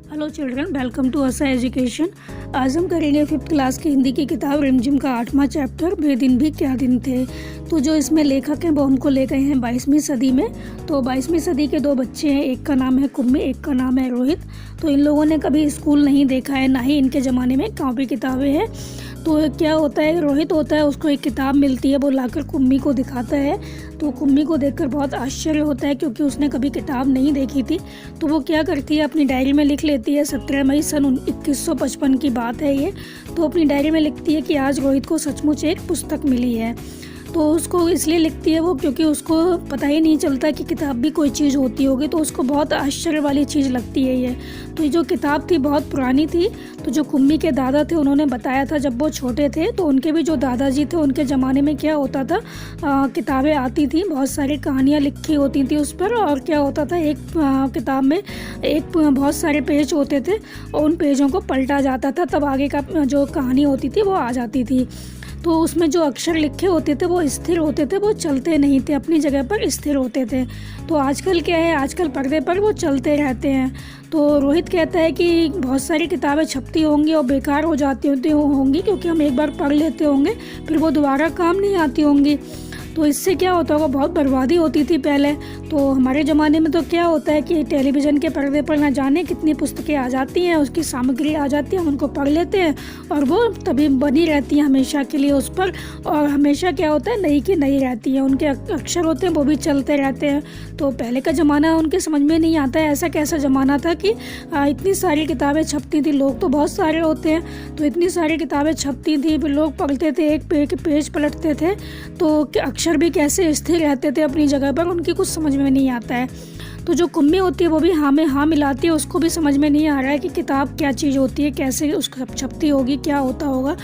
Hello children, welcome to असा education. आज हम करेंगे 5th क्लास की हिंदी की किताब रिमझिम का 8वां चैप्टर वे दिन भी क्या दिन थे। तो जो इसमें लेखक हैं वो हमको ले गए हैं 22वीं सदी में। तो 22वीं सदी के दो बच्चे हैं, एक का नाम है कुम्मी, एक का नाम है रोहित। तो इन लोगों ने कभी स्कूल नहीं देखा है, ना ही इनके ज़माने में कॉपी किताबें हैं। तो क्या होता है, रोहित होता है, उसको एक किताब मिलती है, वो लाकर कुम्मी को दिखाता है। तो कुम्मी को देखकर बहुत आश्चर्य होता है क्योंकि उसने कभी किताब नहीं देखी थी। तो वो क्या करती है, अपनी डायरी में लिख लेती है। 17 मई सन 2155 की बात है ये। तो अपनी डायरी में लिखती है कि आज रोहित को सचमुच एक पुस्तक मिली है। तो उसको इसलिए लिखती है वो क्योंकि उसको पता ही नहीं चलता कि किताब भी कोई चीज़ होती होगी। तो उसको बहुत आश्चर्य वाली चीज़ लगती है ये। तो ये जो किताब थी बहुत पुरानी थी। तो जो कुम्मी के दादा थे उन्होंने बताया था जब वो छोटे थे, तो उनके भी जो दादाजी थे उनके ज़माने में क्या होता था, किताबें आती थी, बहुत सारी कहानियाँ लिखी होती थी उस पर। और क्या होता था, एक किताब में एक बहुत सारे पेज होते थे और उन पेजों को पलटा जाता था, तब आगे का जो कहानी होती थी वो आ जाती थी। तो उसमें जो अक्षर लिखे होते थे वो स्थिर होते थे, वो चलते नहीं थे, अपनी जगह पर स्थिर होते थे। तो आजकल क्या है, आजकल पर्दे पर वो चलते रहते हैं। तो रोहित कहता है कि बहुत सारी किताबें छपती होंगी और बेकार हो जाती होंगी क्योंकि हम एक बार पढ़ लेते होंगे, फिर वो दोबारा काम नहीं आती होंगी। तो इससे क्या होता होगा, बहुत बर्बादी होती थी पहले। तो हमारे ज़माने में तो क्या होता है कि टेलीविज़न के पर्दे पर ना जाने कितनी पुस्तकें आ जाती हैं, उसकी सामग्री आ जाती है, हम उनको पढ़ लेते हैं और वो तभी बनी रहती हैं हमेशा के लिए उस पर। और हमेशा क्या होता है, नई की नई रहती है, उनके अक्षर होते हैं वो भी चलते रहते हैं। तो पहले का ज़माना उनके समझ में नहीं आता है, ऐसा कैसा ज़माना था कि इतनी सारी किताबें छपती थी, लोग तो बहुत सारे होते हैं। तो इतनी सारी किताबें छपती थी, फिर लोग पढ़ते थे, एक पेज पलटते थे, तो अक्षर भी कैसे स्थिर रहते थे अपनी जगह पर, उनकी कुछ समझ में नहीं आता है। तो जो कुम्मी होती है वो भी हाँ में हाँ मिलाती है, उसको भी समझ में नहीं आ रहा है कि किताब क्या चीज़ होती है, कैसे उसको छपती होगी, क्या होता होगा।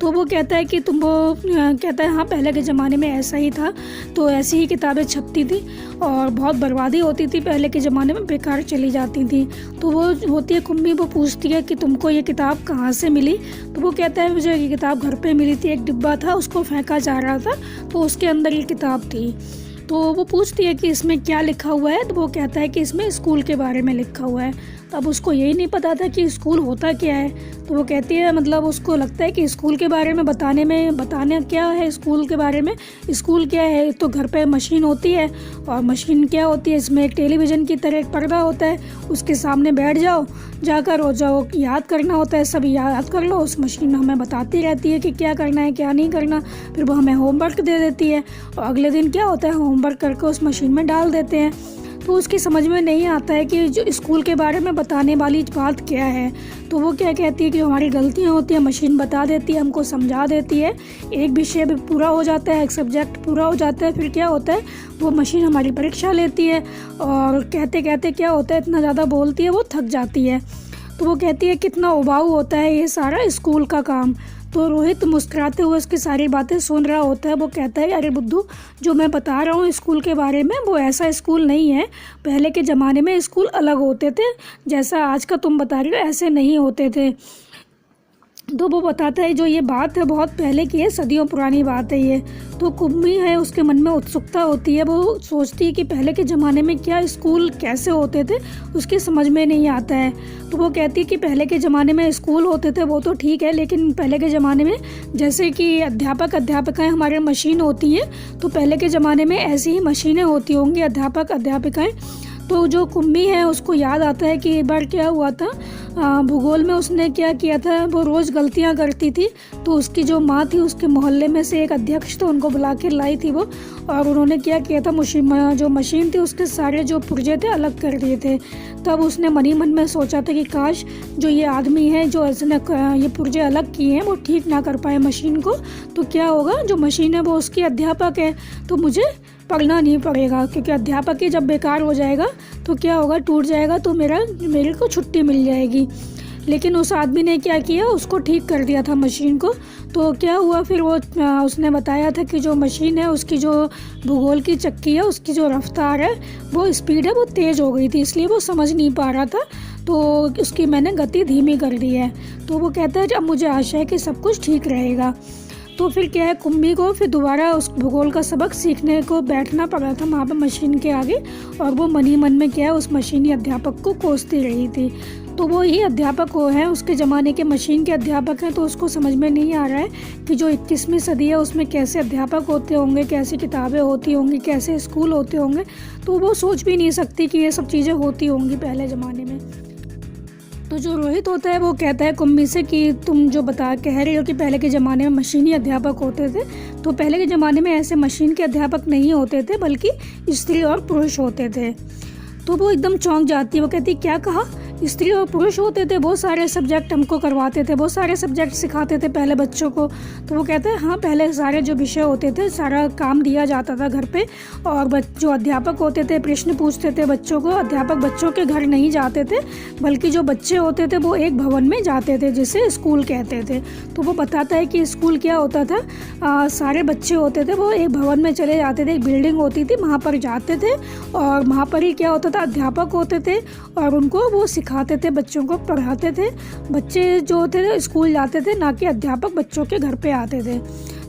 तो वो कहता है कि कहता है हाँ, पहले के ज़माने में ऐसा ही था, तो ऐसी ही किताबें छपती थी और बहुत बर्बादी होती थी पहले के ज़माने में, बेकार चली जाती थी। तो वो होती है कुम्मी, वो पूछती है कि तुमको ये किताब कहाँ से मिली। तो वो कहता है मुझे ये किताब घर पे मिली थी, एक डिब्बा था उसको फेंका जा रहा था तो उसके अंदर ये किताब थी। तो वो पूछती है कि इसमें क्या लिखा हुआ है। तो वो कहता है कि इसमें स्कूल के बारे में लिखा हुआ है। तो अब उसको यही नहीं पता था कि स्कूल होता क्या है। तो वो कहती है, मतलब उसको लगता है कि स्कूल के बारे में बताने क्या है, स्कूल के बारे में। स्कूल क्या है, तो घर पे मशीन होती है और मशीन क्या होती है, इसमें एक टेलीविज़न की तरह एक पर्दा होता है, उसके सामने बैठ जाओ, जाकर हो जाओ, याद करना होता है, सब याद कर लो। उस मशीन हमें बताती रहती है कि क्या करना है क्या नहीं करना, फिर वो हमें होमवर्क दे देती है और अगले दिन क्या होता है, होमवर्क करके उस मशीन में डाल देते हैं। तो उसकी समझ में नहीं आता है कि जो स्कूल के बारे में बताने वाली बात क्या है। तो वो क्या कहती है कि हमारी गलतियाँ होती हैं, मशीन बता देती है, हमको समझा देती है, एक विषय भी पूरा हो जाता है, एक सब्जेक्ट पूरा हो जाता है। फिर क्या होता है, वो मशीन हमारी परीक्षा लेती है और कहते कहते क्या होता है, इतना ज़्यादा बोलती है वो थक जाती है। तो वो कहती है कितना उबाऊ होता है ये सारा स्कूल का काम। तो रोहित मुस्कुराते हुए उसकी सारी बातें सुन रहा होता है। वो कहता है, अरे बुद्धू, जो मैं बता रहा हूँ स्कूल के बारे में वो ऐसा स्कूल नहीं है। पहले के ज़माने में स्कूल अलग होते थे, जैसा आज का तुम बता रही हो ऐसे नहीं होते थे। तो वो बताता है जो ये बात है बहुत पहले की है, सदियों पुरानी बात है ये। तो कुम्मी है, उसके मन में उत्सुकता होती है, वो सोचती है कि पहले के ज़माने में क्या स्कूल कैसे होते थे, उसकी समझ में नहीं आता है। तो वो कहती है कि पहले के ज़माने में स्कूल होते थे वो तो ठीक है, लेकिन पहले के ज़माने में जैसे कि अध्यापकाएँ हमारे मशीन होती हैं, तो पहले के ज़माने में ऐसी ही मशीनें होती होंगी, अध्यापिकाएँ। तो जो कुम्मी है उसको याद आता है कि एक बार क्या हुआ था, भूगोल में उसने क्या किया था, वो रोज़ गलतियां करती थी। तो उसकी जो माँ थी, उसके मोहल्ले में से एक अध्यक्ष तो उनको बुला के लाई थी वो, और उन्होंने क्या किया था, जो मशीन थी उसके सारे जो पुर्जे थे अलग कर दिए थे। तब उसने मन ही मन में सोचा था कि काश जो ये आदमी है जो इसने ये पुर्जे अलग किए हैं वो ठीक ना कर पाए मशीन को, तो क्या होगा, जो मशीन है वो उसकी अध्यापक है, तो मुझे पढ़ना नहीं पड़ेगा, क्योंकि अध्यापक ही जब बेकार हो जाएगा तो क्या होगा, टूट जाएगा, तो मेरे को छुट्टी मिल जाएगी। लेकिन उस आदमी ने क्या किया, उसको ठीक कर दिया था मशीन को। तो क्या हुआ फिर उसने बताया था कि जो मशीन है उसकी जो भूगोल की चक्की है उसकी जो रफ्तार है, वो स्पीड है वो तेज़ हो गई थी, इसलिए वो समझ नहीं पा रहा था, तो उसकी मैंने गति धीमी कर दी है। तो वो कहता है अब मुझे आशा है कि सब कुछ ठीक रहेगा। तो फिर क्या है, कुम्मी को फिर दोबारा उस भूगोल का सबक सीखने को बैठना पड़ा था वहाँ पर मशीन के आगे, और वो मन ही मन में क्या है उस मशीनी अध्यापक को कोसती रही थी। तो वो ही अध्यापक वो है, उसके ज़माने के मशीन के अध्यापक हैं, तो उसको समझ में नहीं आ रहा है कि जो 21वीं सदी है उसमें कैसे अध्यापक होते होंगे, कैसी किताबें होती होंगी, कैसे स्कूल होते होंगे। तो वो सोच भी नहीं सकती कि ये सब चीज़ें होती होंगी पहले ज़माने में। तो जो रोहित होता है वो कहता है कुम्मी से कि तुम जो कह रही हो कि पहले के ज़माने में मशीनी अध्यापक होते थे, तो पहले के ज़माने में ऐसे मशीन के अध्यापक नहीं होते थे, बल्कि स्त्री और पुरुष होते थे। तो वो एकदम चौंक जाती है, वो कहती क्या कहा, स्त्री और पुरुष होते थे, बहुत सारे सब्जेक्ट हमको करवाते थे, बहुत सारे सब्जेक्ट सिखाते थे पहले बच्चों को। तो वो कहते हैं हाँ, पहले सारे जो विषय होते थे सारा काम दिया जाता था घर पे, और जो अध्यापक होते थे प्रश्न पूछते थे बच्चों को। अध्यापक बच्चों के घर नहीं जाते थे, बल्कि जो बच्चे होते थे वो एक भवन में जाते थे जिसे स्कूल कहते थे। तो वो बताता है कि स्कूल क्या होता था, सारे बच्चे होते थे वो एक भवन में चले जाते थे, एक बिल्डिंग होती थी वहाँ पर जाते थे, और वहाँ पर ही क्या होता था, अध्यापक होते थे और उनको वो सिखाते थे, बच्चों को पढ़ाते थे। बच्चे जो होते थे स्कूल जाते थे, ना कि अध्यापक बच्चों के घर पे आते थे।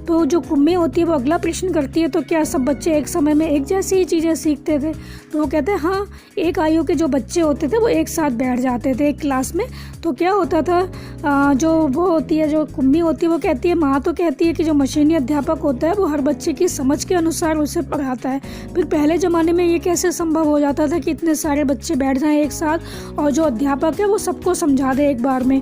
तो जो कुम्मी होती है वो अगला प्रश्न करती है, तो क्या सब बच्चे एक समय में एक जैसी ही चीज़ें सीखते थे। तो वो कहते हैं हाँ, एक आयु के जो बच्चे होते थे वो एक साथ बैठ जाते थे एक क्लास में। तो क्या होता था, जो वो होती है, जो कुम्मी होती है, वो कहती है, माँ तो कहती है कि जो मशीनी अध्यापक होता है वो हर बच्चे की समझ के अनुसार उसे पढ़ाता है। फिर पहले ज़माने में ये कैसे संभव हो जाता था कि इतने सारे बच्चे बैठ जाएँ एक साथ और जो अध्यापक है वो सबको समझा दे एक बार में।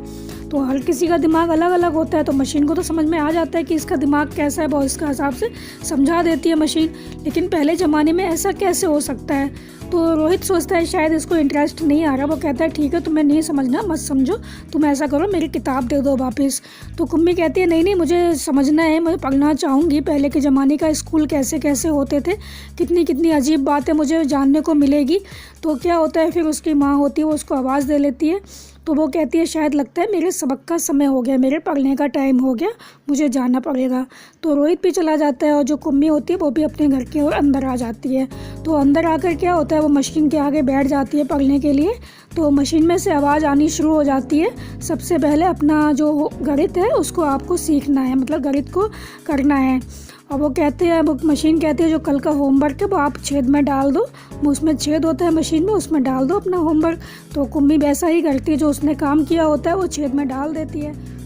तो हर किसी का दिमाग अलग अलग होता है, तो मशीन को तो समझ में आ जाता है कि इसका दिमाग कैसा है, वो इसका हिसाब से समझा देती है मशीन। लेकिन पहले ज़माने में ऐसा कैसे हो सकता है। तो रोहित सोचता है शायद इसको इंटरेस्ट नहीं आ रहा। वो कहता है ठीक है, तुम्हें नहीं समझना मत समझो, तुम ऐसा करो मेरी किताब दे दो वापस। तो कुम्मी कहती है नहीं नहीं, मुझे समझना है, मैं पढ़ना चाहूँगी पहले के ज़माने का स्कूल कैसे कैसे होते थे, कितनी कितनी अजीब बातें मुझे जानने को मिलेगी। तो क्या होता है, फिर उसकी माँ होती है वो उसको आवाज़ दे लेती है। तो वो कहती है शायद लगता है मेरे सबक का समय हो गया, मेरे पढ़ने का टाइम हो गया, मुझे जाना पड़ेगा। तो रोहित भी चला जाता है और जो कुम्मी होती है वो भी अपने घर के ओर अंदर आ जाती है। तो अंदर आकर क्या होता है, वो मशीन के आगे बैठ जाती है पढ़ने के लिए। तो मशीन में से आवाज़ आनी शुरू हो जाती है, सबसे पहले अपना जो गणित है उसको आपको सीखना है, मतलब गणित को करना है। और वो कहते हैं, वो मशीन कहती है जो कल का होमवर्क है वो आप छेद में डाल दो, वो उसमें छेद होता है मशीन में, उसमें डाल दो अपना होमवर्क। तो कुम्मी वैसा ही करती है, जो उसने काम किया होता है वो छेद में डाल देती है।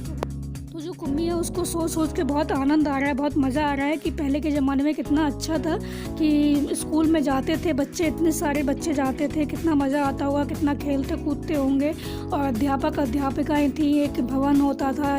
तो जो कुम्मी है उसको सोच सोच के बहुत आनंद आ रहा है, बहुत मज़ा आ रहा है कि पहले के ज़माने में कितना अच्छा था कि स्कूल में जाते थे बच्चे, इतने सारे बच्चे जाते थे, कितना मज़ा आता होगा, कितना खेलते कूदते होंगे। और अध्यापक अध्यापिकाएँ थी, एक भवन होता था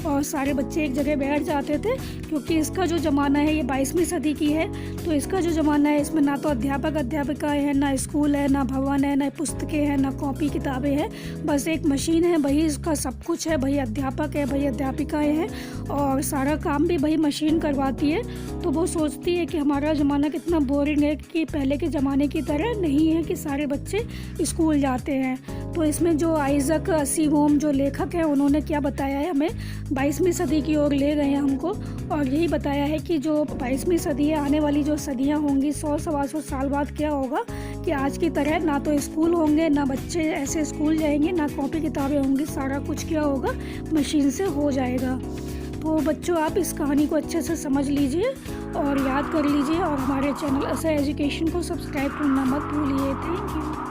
और सारे बच्चे एक जगह बैठ जाते थे। क्योंकि इसका जो ज़माना है ये 22वीं सदी की है, तो इसका जो ज़माना है इसमें ना तो अध्यापक अध्यापिकाएँ हैं, ना स्कूल है, ना भवन है, ना पुस्तकें हैं, ना कॉपी किताबें हैं, बस एक मशीन है, वही इसका सब कुछ है, वही अध्यापक है, वही अध्यापिकाएँ हैं और सारा काम भी वही मशीन करवाती है। तो वो सोचती है कि हमारा ज़माना कितना बोरिंग है, कि पहले के ज़माने की तरह नहीं है कि सारे बच्चे स्कूल जाते हैं। तो इसमें जो आइजक असीमोम जो लेखक है उन्होंने क्या बताया है, हमें 22वीं सदी की ओर ले गए हैं हमको, और यही बताया है कि जो 22वीं सदी है, आने वाली जो सदियां होंगी 100-125 साल बाद क्या होगा कि आज की तरह ना तो स्कूल होंगे, ना बच्चे ऐसे स्कूल जाएंगे, ना कॉपी किताबें होंगी, सारा कुछ क्या होगा मशीन से हो जाएगा। तो बच्चों आप इस कहानी को अच्छे से समझ लीजिए और याद कर लीजिए, और हमारे चैनल ऐसा एजुकेशन को सब्सक्राइब करना मत भूलिए। Thank you.